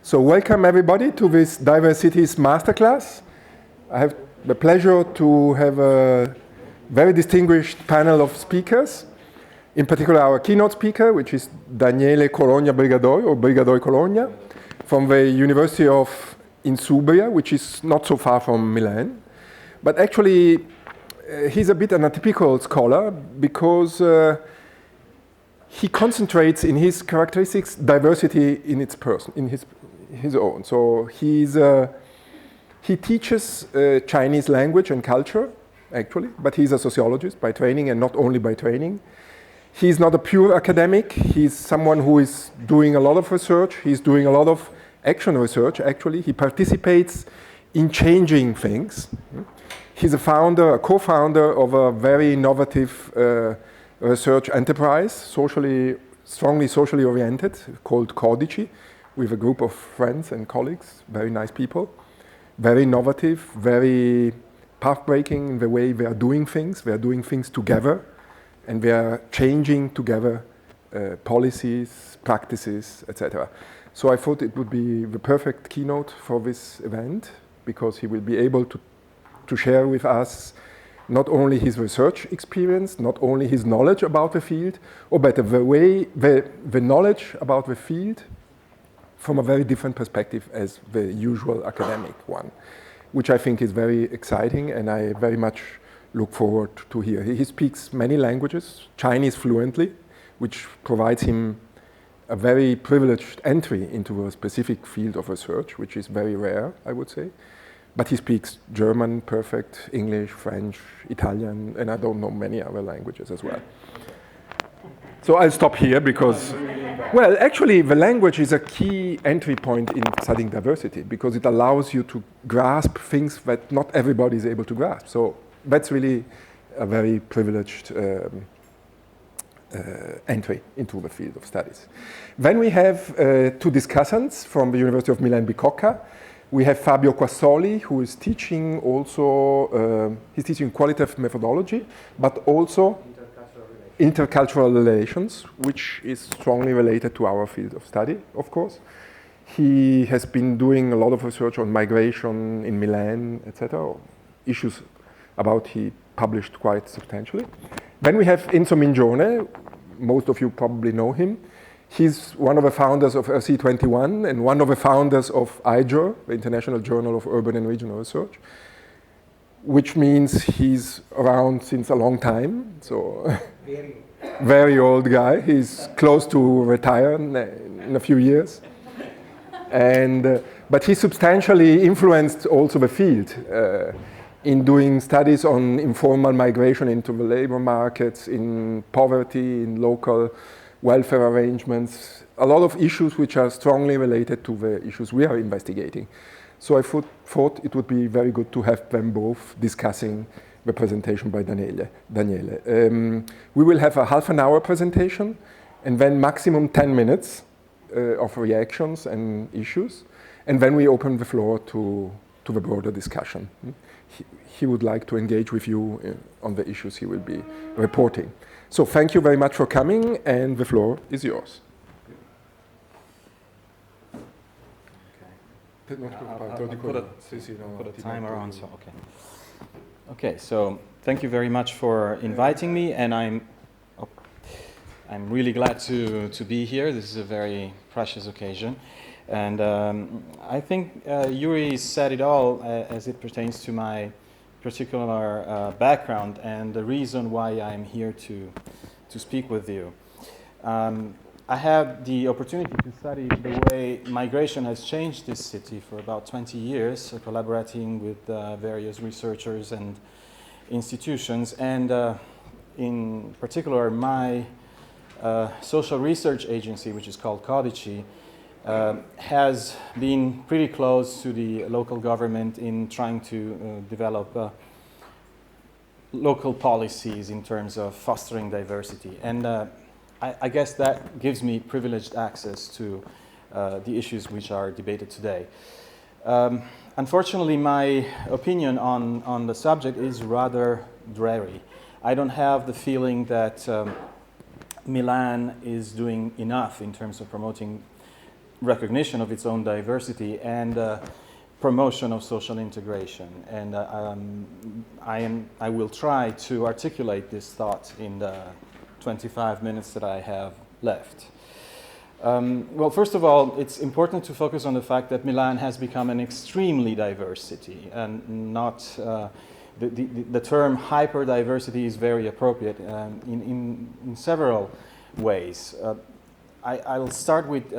So welcome everybody to this DIVERCITIES Masterclass. I have the pleasure to have a very distinguished panel of speakers. In particular, our keynote speaker, which is Daniele Cologna Brigadoi Cologna, from the University of Insubria, which is not so far from Milan. But actually, he's a bit an atypical scholar because he concentrates in his characteristics diversity in its person, in his own. So he teaches Chinese language and culture, actually, but he's a sociologist by training and not only by training. He's not a pure academic. He's someone who is doing a lot of research. He's doing a lot of action research, actually. He participates in changing things. He's a co-founder of a very innovative research enterprise, strongly socially oriented, called Codici, with a group of friends and colleagues, very nice people, very innovative, very path-breaking in the way they are doing things. They are doing things together, and they are changing together policies, practices, etc. So I thought it would be the perfect keynote for this event, because he will be able to share with us not only his research experience, not only his knowledge about the field, or better, the knowledge about the field from a very different perspective as the usual academic one, which I think is very exciting, and I very much look forward to hear. He speaks many languages, Chinese fluently, which provides him a very privileged entry into a specific field of research, which is very rare, I would say. But he speaks German, perfect, English, French, Italian, and I don't know many other languages as well. So I'll stop here because, well, actually the language is a key entry point in studying diversity, because it allows you to grasp things that not everybody is able to grasp. So that's really a very privileged entry into the field of studies. Then we have two discussants from the University of Milan Bicocca. We have Fabio Quassoli, who is teaching also, he's teaching qualitative methodology, but also intercultural relations, which is strongly related to our field of study, of course. He has been doing a lot of research on migration in Milan, etc. Issues about he published quite substantially. Then we have Enzo Mingione. Most of you probably know him. He's one of the founders of RC21 and one of the founders of IJUR, the International Journal of Urban and Regional Research, which means he's around since a long time. So very old guy. He's close to retire in a few years. And, but he substantially influenced also the field in doing studies on informal migration into the labor markets, in poverty, in local welfare arrangements, a lot of issues which are strongly related to the issues we are investigating. So I thought it would be very good to have them both discussing the presentation by Daniele. We will have a half an hour presentation and then maximum 10 minutes of reactions and issues. And then we open the floor to the broader discussion. He would like to engage with you on the issues he will be reporting. So thank you very much for coming, and the floor is yours. I'll put a timer on, so okay. Okay, so thank you very much for inviting me, and I'm really glad to be here. This is a very precious occasion. And I think Yuri said it all as it pertains to my particular background and the reason why I'm here to speak with you. I had the opportunity to study the way migration has changed this city for about 20 years, collaborating with various researchers and institutions. And in particular, my social research agency, which is called Codici, has been pretty close to the local government in trying to develop local policies in terms of fostering diversity. And I guess that gives me privileged access to the issues which are debated today. Unfortunately, my opinion on the subject is rather dreary. I don't have the feeling that Milan is doing enough in terms of promoting recognition of its own diversity and promotion of social integration. And I will try to articulate this thought in the 25 minutes that I have left. Well, first of all, it's important to focus on the fact that Milan has become an extremely diverse city, and not the term hyperdiversity is very appropriate in several ways. I'll start with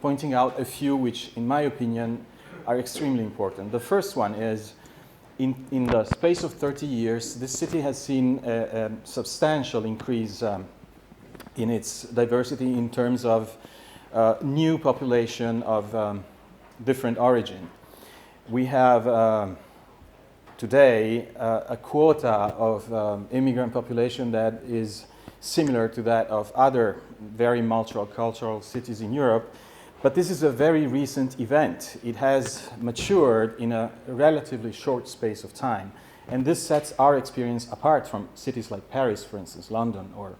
pointing out a few which, in my opinion, are extremely important. The first one is, in the space of 30 years, this city has seen a substantial increase in its diversity in terms of new population of different origin. We have today a quota of immigrant population that is similar to that of other very multicultural cities in Europe, but this is a very recent event. It has matured in a relatively short space of time, and this sets our experience apart from cities like Paris, for instance, London, or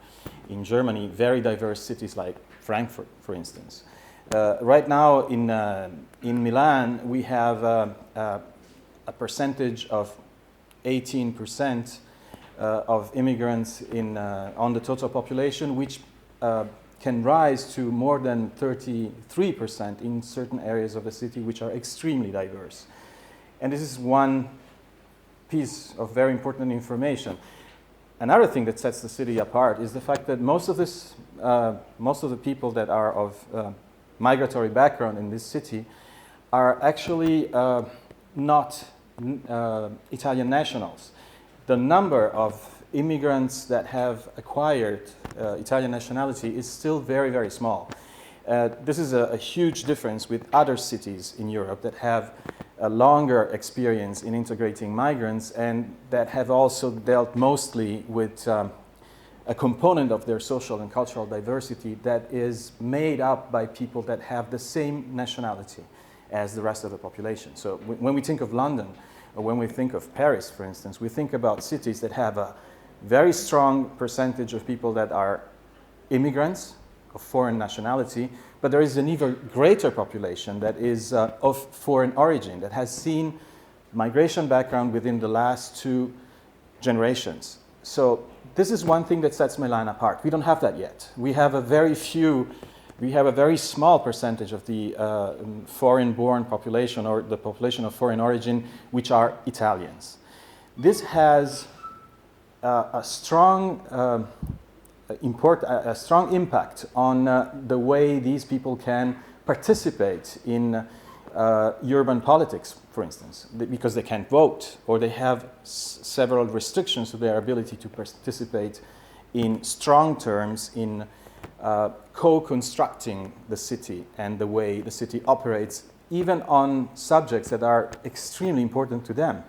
in Germany, very diverse cities like Frankfurt, for instance. Right now in Milan, we have a percentage of 18% of immigrants on the total population, which can rise to more than 33% in certain areas of the city, which are extremely diverse. And this is one piece of very important information. Another thing that sets the city apart is the fact that most of the people that are of migratory background in this city are actually not Italian nationals. The number of immigrants that have acquired Italian nationality is still very, very small. This is a huge difference with other cities in Europe that have a longer experience in integrating migrants and that have also dealt mostly with a component of their social and cultural diversity that is made up by people that have the same nationality as the rest of the population. So when we think of London, or when we think of Paris, for instance, we think about cities that have a very strong percentage of people that are immigrants of foreign nationality, but there is an even greater population that is of foreign origin, that has seen migration background within the last 2 generations. So this is one thing that sets Milan apart. We don't have that yet. We have a very small percentage of the foreign-born population, or the population of foreign origin, which are Italians. This has a strong impact on the way these people can participate in urban politics, for instance, because they can't vote, or they have several restrictions to their ability to participate in strong terms in co-constructing the city and the way the city operates, even on subjects that are extremely important to them.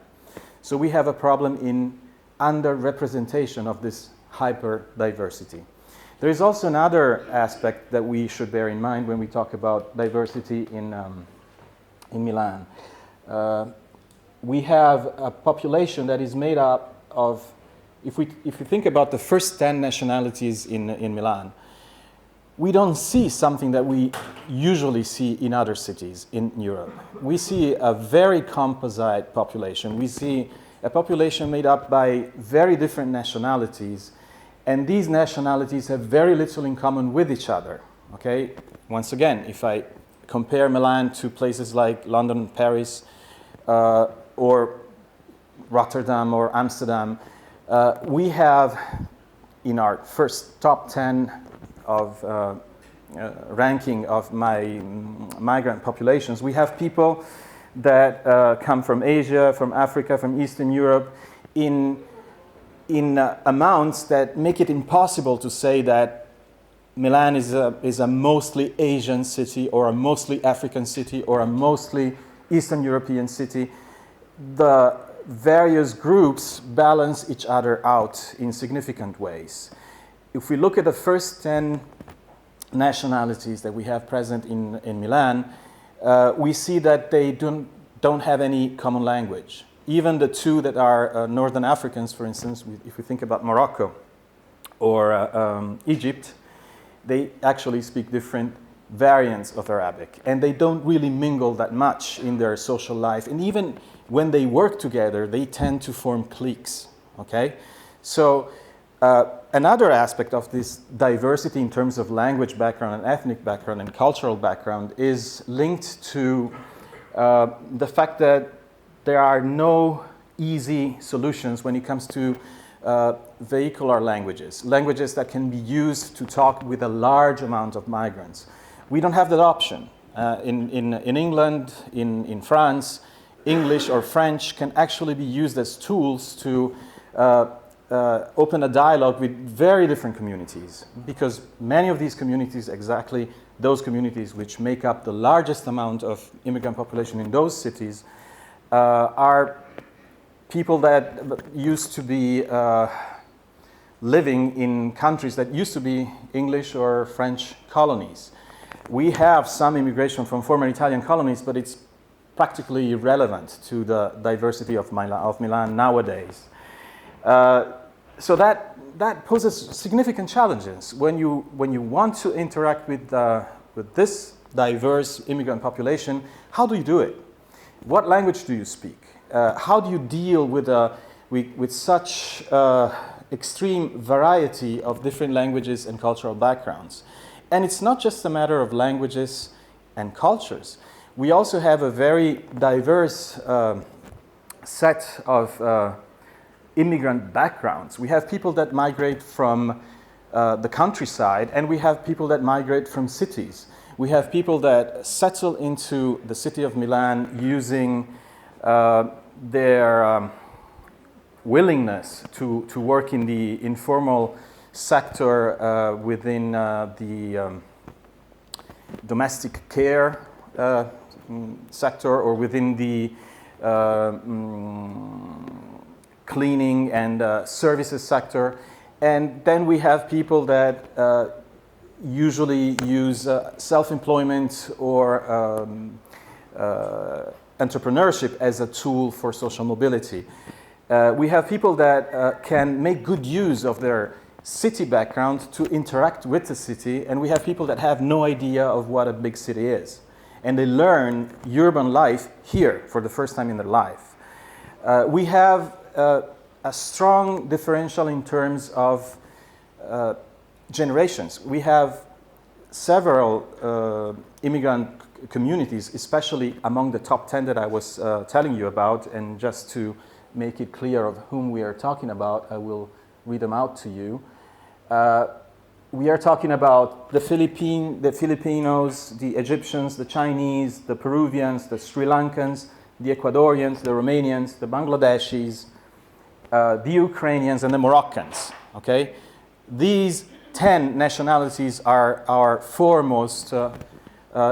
So we have a problem in underrepresentation of this hyper-diversity. There is also another aspect that we should bear in mind when we talk about diversity in Milan. We have a population that is made up of, if we think about the first 10 nationalities in Milan, we don't see something that we usually see in other cities in Europe. We see a very composite population. We see a population made up by very different nationalities, and these nationalities have very little in common with each other. Okay? Once again, if I compare Milan to places like London, Paris, or Rotterdam or Amsterdam, we have in our first top 10 of ranking of migrant populations, we have people that come from Asia, from Africa, from Eastern Europe, in amounts that make it impossible to say that Milan is a mostly Asian city, or a mostly African city, or a mostly Eastern European city. The various groups balance each other out in significant ways. If we look at the first 10 nationalities that we have present in Milan, we see that they don't have any common language. Even the 2 that are Northern Africans, for instance, if we think about Morocco or Egypt, they actually speak different variants of Arabic, and they don't really mingle that much in their social life. And even when they work together, they tend to form cliques, okay? So another aspect of this diversity in terms of language background and ethnic background and cultural background is linked to the fact that there are no easy solutions when it comes to vehicular languages, languages that can be used to talk with a large amount of migrants. We don't have that option. In England, in France, English or French can actually be used as tools to open a dialogue with very different communities, because many of these communities, exactly those communities which make up the largest amount of immigrant population in those cities, are people that used to be living in countries that used to be English or French colonies. We have some immigration from former Italian colonies, but it's practically irrelevant to the diversity of Milan nowadays. So that poses significant challenges when you want to interact with this diverse immigrant population. How do you do it? What language do you speak? How do you deal with such extreme variety of different languages and cultural backgrounds? And it's not just a matter of languages and cultures. We also have a very diverse set of immigrant backgrounds. We have people that migrate from the countryside, and we have people that migrate from cities. We have people that settle into the city of Milan using their willingness to work in the informal sector within the domestic care sector, or within the cleaning and services sector. And then we have people that usually use self-employment or entrepreneurship as a tool for social mobility. We have people that can make good use of their city background to interact with the city, and we have people that have no idea of what a big city is. And they learn urban life here for the first time in their life. We have a strong differential in terms of generations. We have several immigrant communities, especially among the top 10 that I was telling you about, and just to make it clear of whom we are talking about, I will read them out to you. We are talking about the Filipinos, the Egyptians, the Chinese, the Peruvians, the Sri Lankans, the Ecuadorians, the Romanians, the Bangladeshis, the Ukrainians, and the Moroccans. Okay? These 10 nationalities are our foremost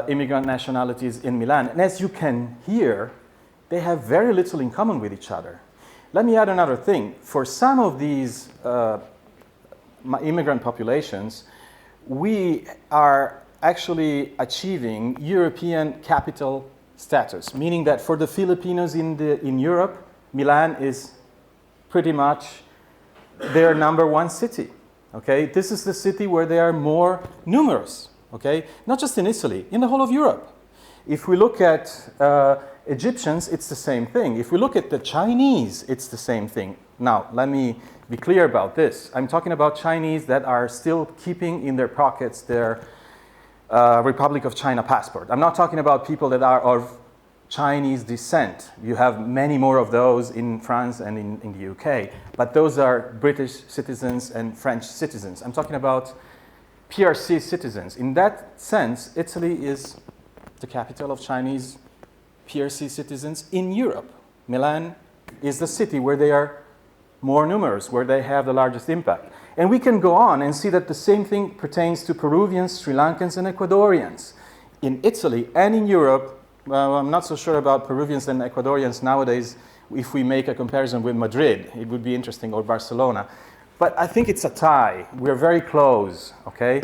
immigrant nationalities in Milan. And as you can hear, they have very little in common with each other. Let me add another thing. For some of these immigrant populations, we are actually achieving European capital status, meaning that for the Filipinos in Europe, Milan is pretty much their number one city. Okay? This is the city where they are more numerous. Okay? Not just in Italy, in the whole of Europe. If we look at Egyptians, it's the same thing. If we look at the Chinese, it's the same thing. Now, let me be clear about this. I'm talking about Chinese that are still keeping in their pockets their Republic of China passport. I'm not talking about people that are of Chinese descent. You have many more of those in France and in the UK. But those are British citizens and French citizens. I'm talking about PRC citizens. In that sense, Italy is the capital of Chinese PRC citizens in Europe. Milan is the city where they are more numerous, where they have the largest impact. And we can go on and see that the same thing pertains to Peruvians, Sri Lankans, and Ecuadorians. In Italy and in Europe, well, I'm not so sure about Peruvians and Ecuadorians nowadays. If we make a comparison with Madrid, it would be interesting, or Barcelona. But I think it's a tie. We're very close, okay?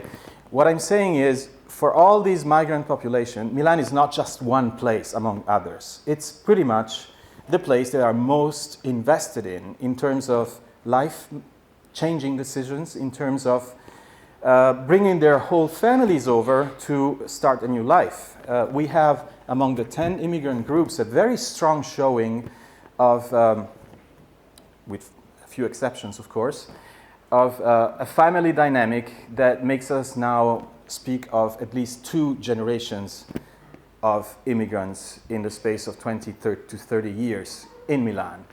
What I'm saying is, for all these migrant population, Milan is not just one place among others. It's pretty much the place they are most invested in terms of life-changing decisions, in terms of bringing their whole families over to start a new life. We have, among the 10 immigrant groups, a very strong showing of, with a few exceptions of course, of a family dynamic that makes us now speak of at least 2 generations of immigrants in the space of 20 to 30 years in Milan.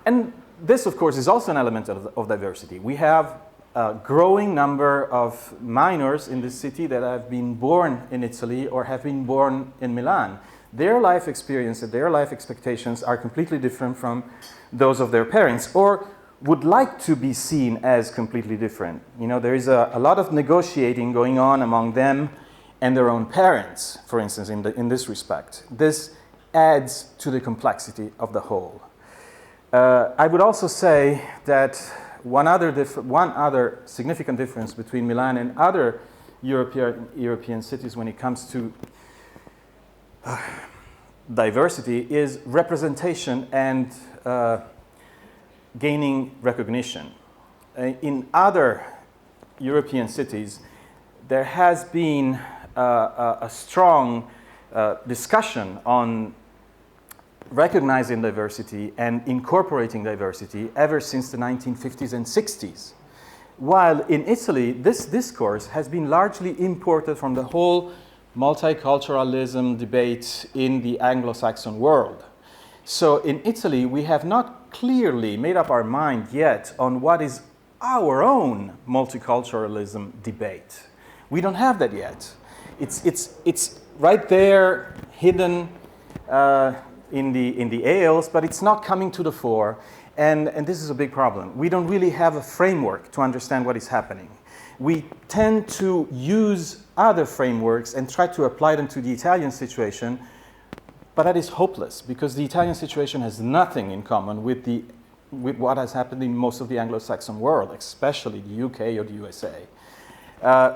And this, of course, is also an element of diversity. We have a growing number of minors in this city that have been born in Italy or have been born in Milan. Their life experience and their life expectations are completely different from those of their parents, or would like to be seen as completely different. You know, there is a lot of negotiating going on among them and their own parents, for instance, in this respect. This adds to the complexity of the whole. I would also say that one other significant difference between Milan and other European cities when it comes to diversity is representation and gaining recognition. In other European cities, there has been a strong discussion on recognizing diversity and incorporating diversity ever since the 1950s and 60s. While in Italy, this discourse has been largely imported from the whole multiculturalism debate in the Anglo-Saxon world. So in Italy, we have not clearly made up our mind yet on what is our own multiculturalism debate. We don't have that yet. It's right there, hidden in the aisles, but it's not coming to the fore. And this is a big problem. We don't really have a framework to understand what is happening. We tend to use other frameworks and try to apply them to the Italian situation, but that is hopeless because the Italian situation has nothing in common with what has happened in most of the Anglo-Saxon world, especially the UK or the USA.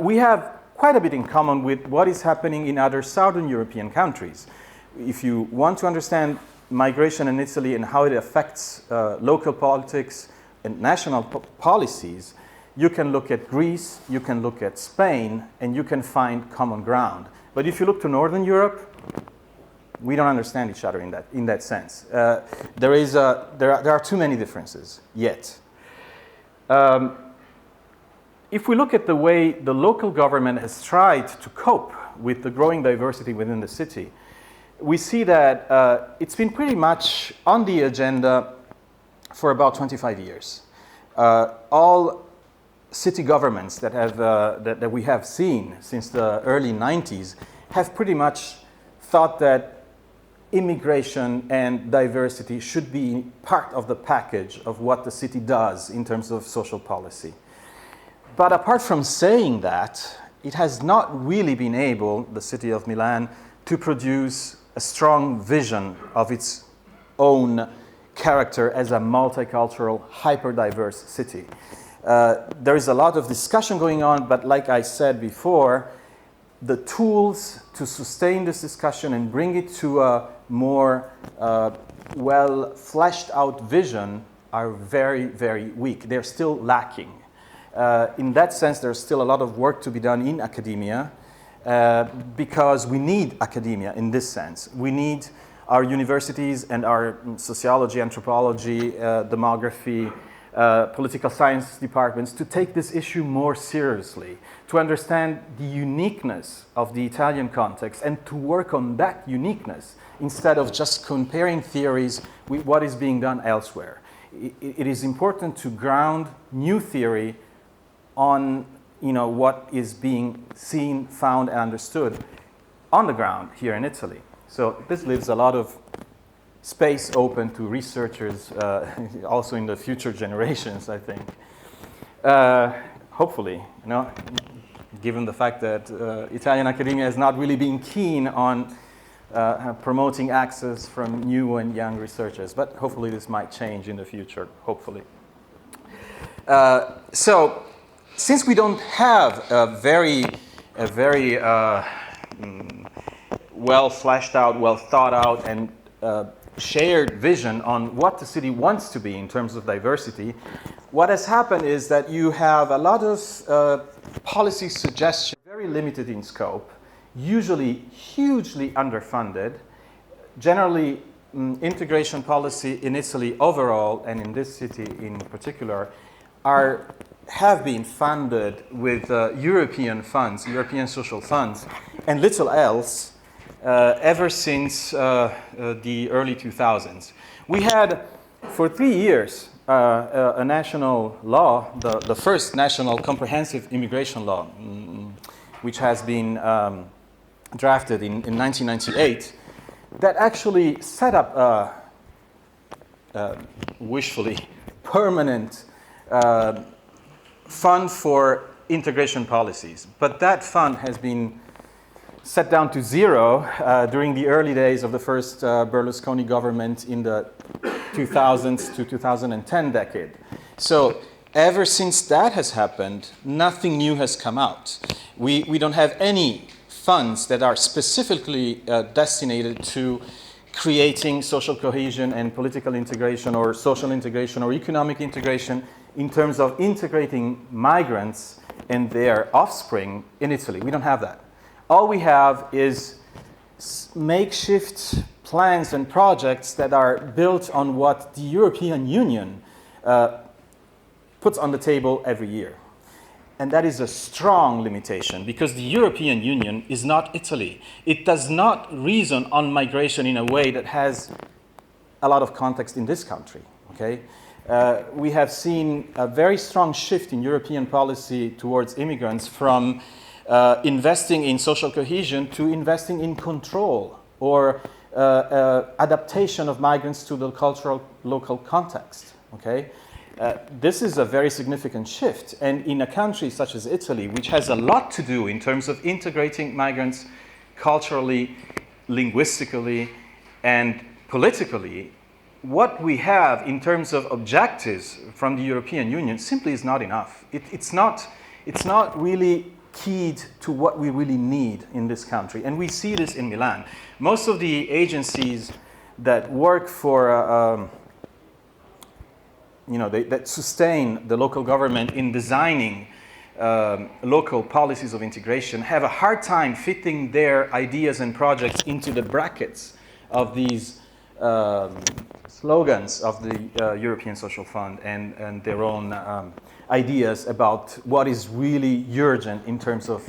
We have quite a bit in common with what is happening in other Southern European countries. If you want to understand migration in Italy and how it affects local politics and national policies, you can look at Greece, you can look at Spain, and you can find common ground. But if you look to Northern Europe, we don't understand each other in that sense. There are too many differences yet. If we look at the way the local government has tried to cope with the growing diversity within the city, we see that it's been pretty much on the agenda for about 25 years. All city governments that we have seen since the early 90s have pretty much thought that immigration and diversity should be part of the package of what the city does in terms of social policy. But apart from saying that, it has not really been able, the city of Milan, to produce a strong vision of its own character as a multicultural, hyper-diverse city. There is a lot of discussion going on, but like I said before, the tools to sustain this discussion and bring it to a more well-fleshed out vision are very, very weak. They're still lacking. In that sense, there's still a lot of work to be done in academia because we need academia in this sense. We need our universities and our sociology, anthropology, demography, political science departments to take this issue more seriously, to understand the uniqueness of the Italian context and to work on that uniqueness instead of just comparing theories with what is being done elsewhere. It is important to ground new theory on what is being seen, found, and understood on the ground here in Italy. So this leaves a lot of space open to researchers, also in the future generations, I think. Hopefully, given the fact that Italian academia has not really been keen on promoting access from new and young researchers, but hopefully this might change in the future, hopefully. So, since we don't have a very well fleshed out, well thought out, and shared vision on what the city wants to be in terms of diversity, what has happened is that you have a lot of policy suggestions, very limited in scope, usually hugely underfunded. Generally, integration policy in Italy overall, and in this city in particular, have been funded with European funds, European social funds, and little else ever since the early 2000s. We had, for 3 years, a national law, the first national comprehensive immigration law, which has been drafted in 1998, that actually set up a wishfully permanent fund for integration policies. But that fund has been set down to zero during the early days of the first Berlusconi government in the 2000s to 2010 decade. So ever since that has happened, nothing new has come out. We don't have any funds that are specifically destined to creating social cohesion and political integration or social integration or economic integration in terms of integrating migrants and their offspring in Italy. We don't have that. All we have is makeshift plans and projects that are built on what the European Union puts on the table every year. And that is a strong limitation because the European Union is not Italy. It does not reason on migration in a way that has a lot of context in this country. Okay? We have seen a very strong shift in European policy towards immigrants from investing in social cohesion to investing in control or adaptation of migrants to the cultural local context. Okay? This is a very significant shift, and in a country such as Italy, which has a lot to do in terms of integrating migrants culturally, linguistically, and politically, what we have in terms of objectives from the European Union simply is not enough. It's not really keyed to what we really need in this country, and we see this in Milan. Most of the agencies that work for that sustain the local government in designing local policies of integration have a hard time fitting their ideas and projects into the brackets of these slogans of the European Social Fund and their own ideas about what is really urgent in terms of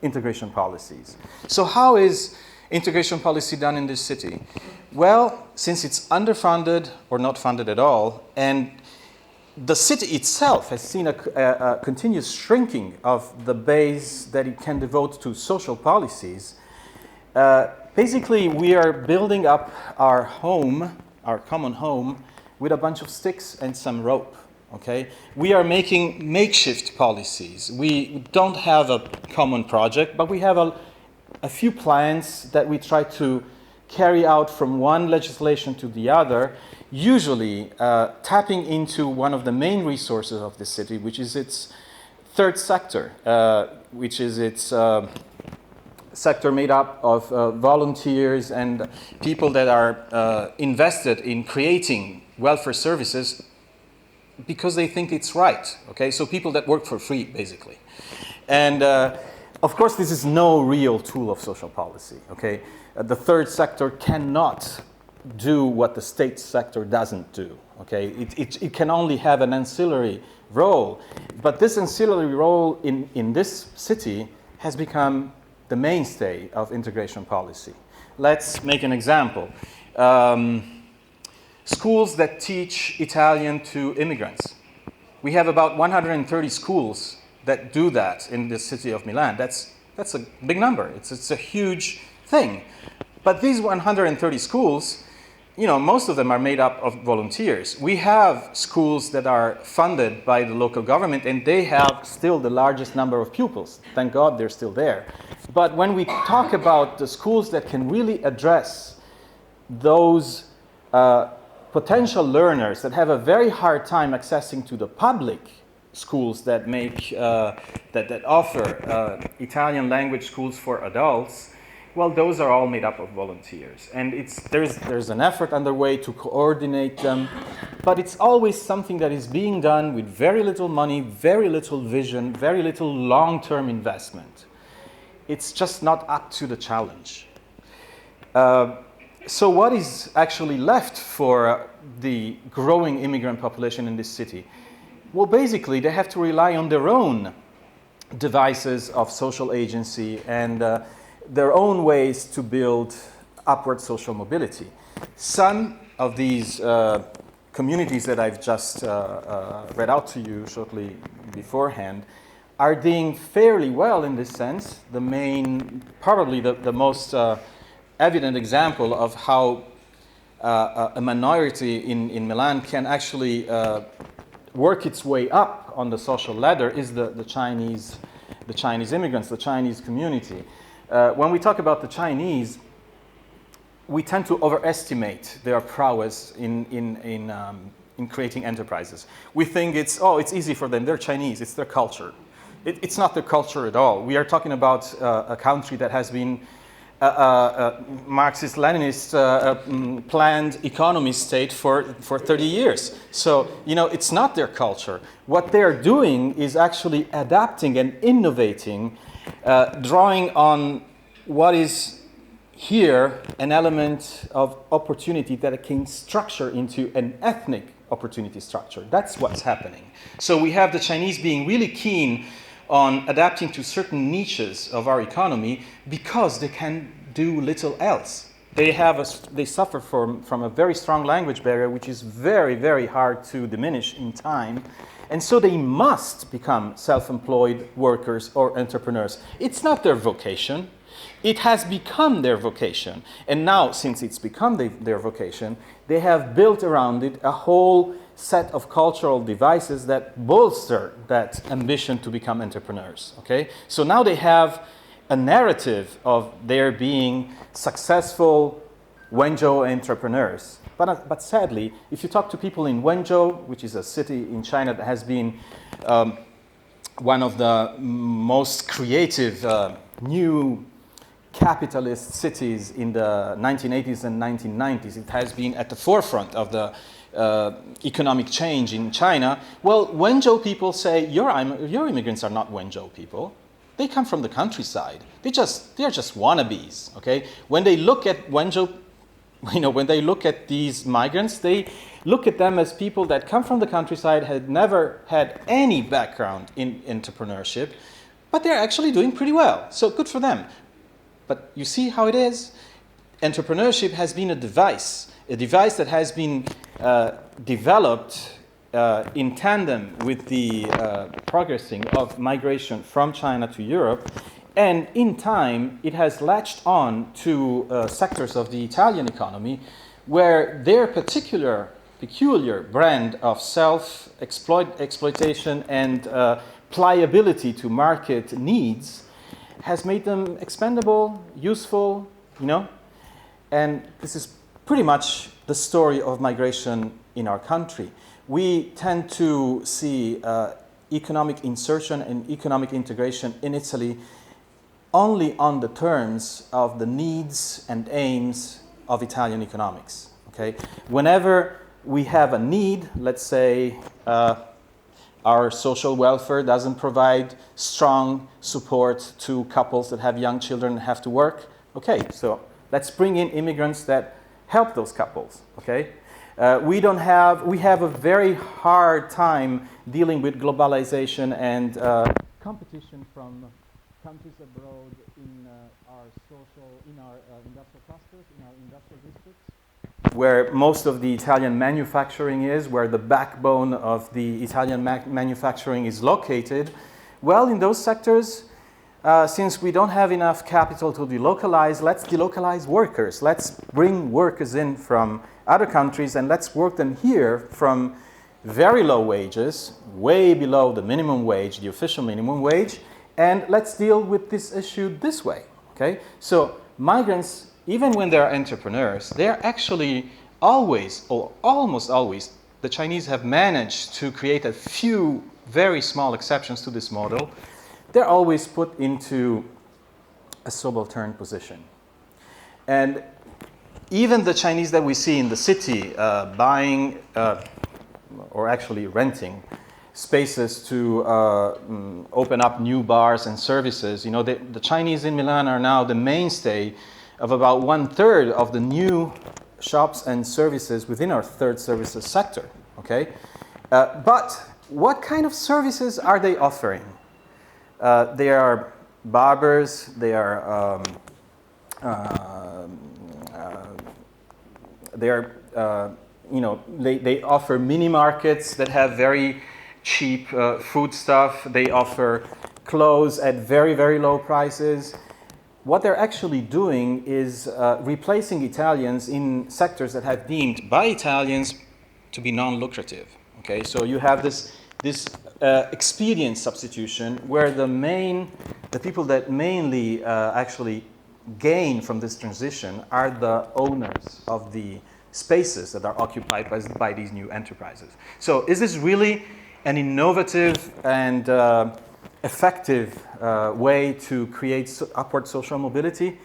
integration policies. So how is integration policy done in this city? Well, since it's underfunded or not funded at all, and the city itself has seen a continuous shrinking of the base that it can devote to social policies, basically we are building up our home, our common home, with a bunch of sticks and some rope. Okay? We are making makeshift policies. We don't have a common project, but we have a few plans that we try to carry out from one legislation to the other, usually tapping into one of the main resources of the city, which is its third sector, which is its sector made up of volunteers and people that are invested in creating welfare services because they think it's right. Okay, so people that work for free, basically. And of course, this is no real tool of social policy. Okay, the third sector cannot do what the state sector doesn't do. Okay, it can only have an ancillary role, but this ancillary role in this city has become the mainstay of integration policy. Let's make an example. Schools that teach Italian to immigrants. We have about 130 schools that do that in the city of Milan. That's a big number. It's a huge thing. But these 130 schools, most of them are made up of volunteers. We have schools that are funded by the local government, and they have still the largest number of pupils. Thank God they're still there. But when we talk about the schools that can really address those potential learners that have a very hard time accessing to the public schools that make that offer Italian language schools for adults, Well, those are all made up of volunteers, and there's an effort underway to coordinate them, but it's always something that is being done with very little money, very little vision, very little long-term investment. It's just not up to the challenge. So what is actually left for the growing immigrant population in this city? Well, basically, they have to rely on their own devices of social agency and their own ways to build upward social mobility. Some of these communities that I've just read out to you shortly beforehand are doing fairly well in this sense. The main, probably the most evident example of how a minority in Milan can actually work its way up on the social ladder is the Chinese immigrants, the Chinese community. When we talk about the Chinese, we tend to overestimate their prowess in creating enterprises. We think it's easy for them, they're Chinese, it's their culture. It's not their culture at all. We are talking about a country that has been Marxist-Leninist planned economy state for 30 years. So, it's not their culture. What they're doing is actually adapting and innovating, drawing on what is here an element of opportunity that it can structure into an ethnic opportunity structure. That's what's happening. So we have the Chinese being really keen on adapting to certain niches of our economy because they can do little else. They suffer from a very strong language barrier, which is very, very hard to diminish in time. And so they must become self-employed workers or entrepreneurs. It's not their vocation. It has become their vocation. And now, since it's become their vocation, they have built around it a whole set of cultural devices that bolster that ambition to become entrepreneurs. Okay? So now they have a narrative of their being successful Wenzhou entrepreneurs. But sadly, if you talk to people in Wenzhou, which is a city in China that has been one of the most creative new capitalist cities in the 1980s and 1990s, it has been at the forefront of the economic change in China. Well, Wenzhou people say, your immigrants are not Wenzhou people. They come from the countryside. They're just wannabes, okay? When they look at Wenzhou, when they look at these migrants, they look at them as people that come from the countryside, had never had any background in entrepreneurship, but they're actually doing pretty well. So good for them. But you see how it is? Entrepreneurship has been a device that has been developed in tandem with the progressing of migration from China to Europe. And in time, it has latched on to sectors of the Italian economy where their peculiar brand of self-exploitation and pliability to market needs has made them expendable, useful, And this is pretty much the story of migration in our country. We tend to see economic insertion and economic integration in Italy only on the terms of the needs and aims of Italian economics. Okay? Whenever we have a need, let's say our social welfare doesn't provide strong support to couples that have young children and have to work. Okay, so let's bring in immigrants that help those couples. Okay, we have a very hard time dealing with globalization and competition from countries abroad in our industrial clusters, in our industrial districts, where most of the Italian manufacturing is, where the backbone of the Italian manufacturing is located. Well, in those sectors, since we don't have enough capital to delocalize, let's delocalize workers. Let's bring workers in from other countries and let's work them here from very low wages, way below the minimum wage, the official minimum wage, and let's deal with this issue this way. Okay? So migrants, even when they're entrepreneurs, they're actually always, or almost always, the Chinese have managed to create a few very small exceptions to this model. They're always put into a subaltern position. And even the Chinese that we see in the city buying or actually renting spaces to open up new bars and services, you know, the Chinese in Milan are now the mainstay of about 1/3 of the new shops and services within our third services sector, okay? But what kind of services are they offering? They are barbers, they are you know, they offer mini markets that have very cheap food stuff. They offer clothes at very, very low prices. What they're actually doing is replacing Italians in sectors that have deemed by Italians to be non-lucrative. Okay, so you have this expedient substitution where the people that mainly actually gain from this transition are the owners of the spaces that are occupied by these new enterprises. So is this really an innovative and effective way to create upward social mobility?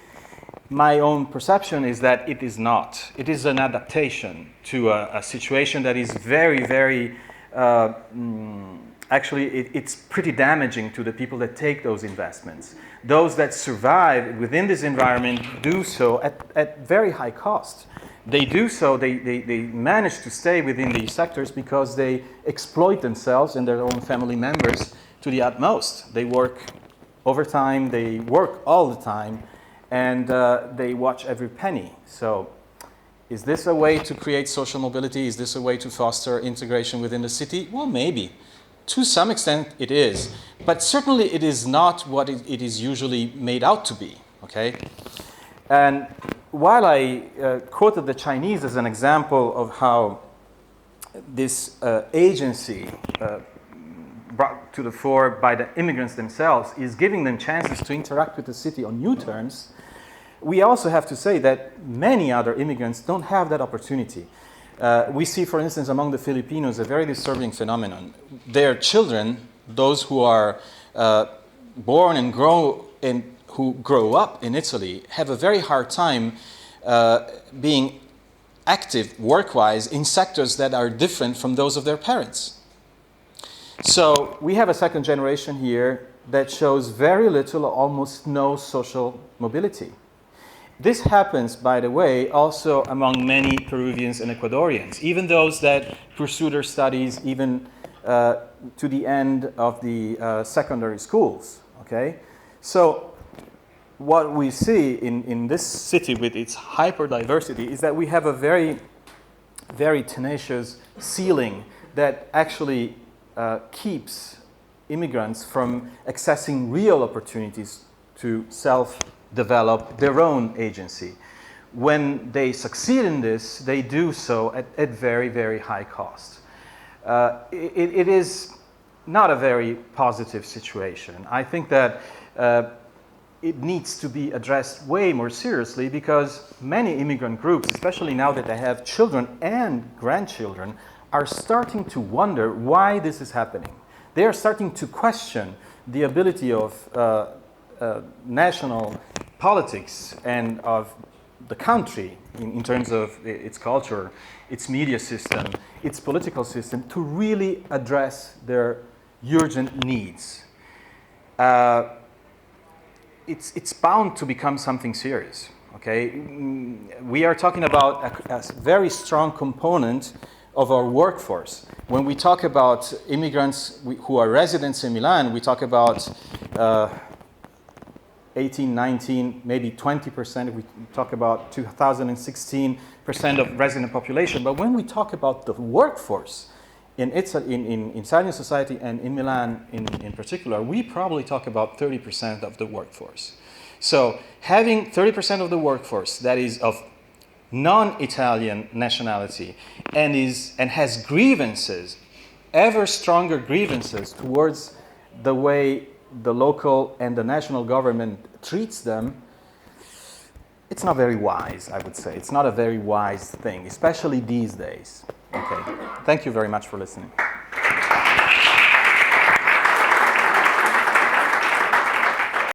My own perception is that it is not. It is an adaptation to a situation that is very, very, actually it's pretty damaging to the people that take those investments. Those that survive within this environment do so at very high cost. They do so, they manage to stay within these sectors because they exploit themselves and their own family members to the utmost. They work overtime, they work all the time, and they watch every penny. So is this a way to create social mobility? Is this a way to foster integration within the city? Well, maybe. To some extent it is, but certainly it is not what it is usually made out to be, okay? And while I quoted the Chinese as an example of how this agency brought to the fore by the immigrants themselves is giving them chances to interact with the city on new terms, we also have to say that many other immigrants don't have that opportunity. We see, for instance, among the Filipinos, a very disturbing phenomenon. Their children, those who are born and who grow up in Italy, have a very hard time being active work-wise in sectors that are different from those of their parents. So we have a second generation here that shows very little or almost no social mobility. This happens, by the way, also among many Peruvians and Ecuadorians, even those that pursue their studies even to the end of the secondary schools, okay? So what we see in this city with its hyperdiversity is that we have a very, very tenacious ceiling that actually keeps immigrants from accessing real opportunities to self-develop their own agency. When they succeed in this, they do so at very, very high cost. It is not a very positive situation. I think that it needs to be addressed way more seriously because many immigrant groups, especially now that they have children and grandchildren, are starting to wonder why this is happening. They are starting to question the ability of national politics and of the country in terms of its culture, its media system, its political system to really address their urgent needs. It's bound to become something serious, okay? We are talking about a very strong component of our workforce. When we talk about immigrants who are residents in Milan, we talk about 18, 19, maybe 20%, if we talk about 2016% of resident population. But when we talk about the workforce in Italian society and in Milan in particular, we probably talk about 30% of the workforce. So having 30% of the workforce that is of non-Italian nationality and has grievances, ever stronger grievances towards the way the local and the national government treats them, it's not very wise, I would say. It's not a very wise thing, especially these days. Okay, thank you very much for listening.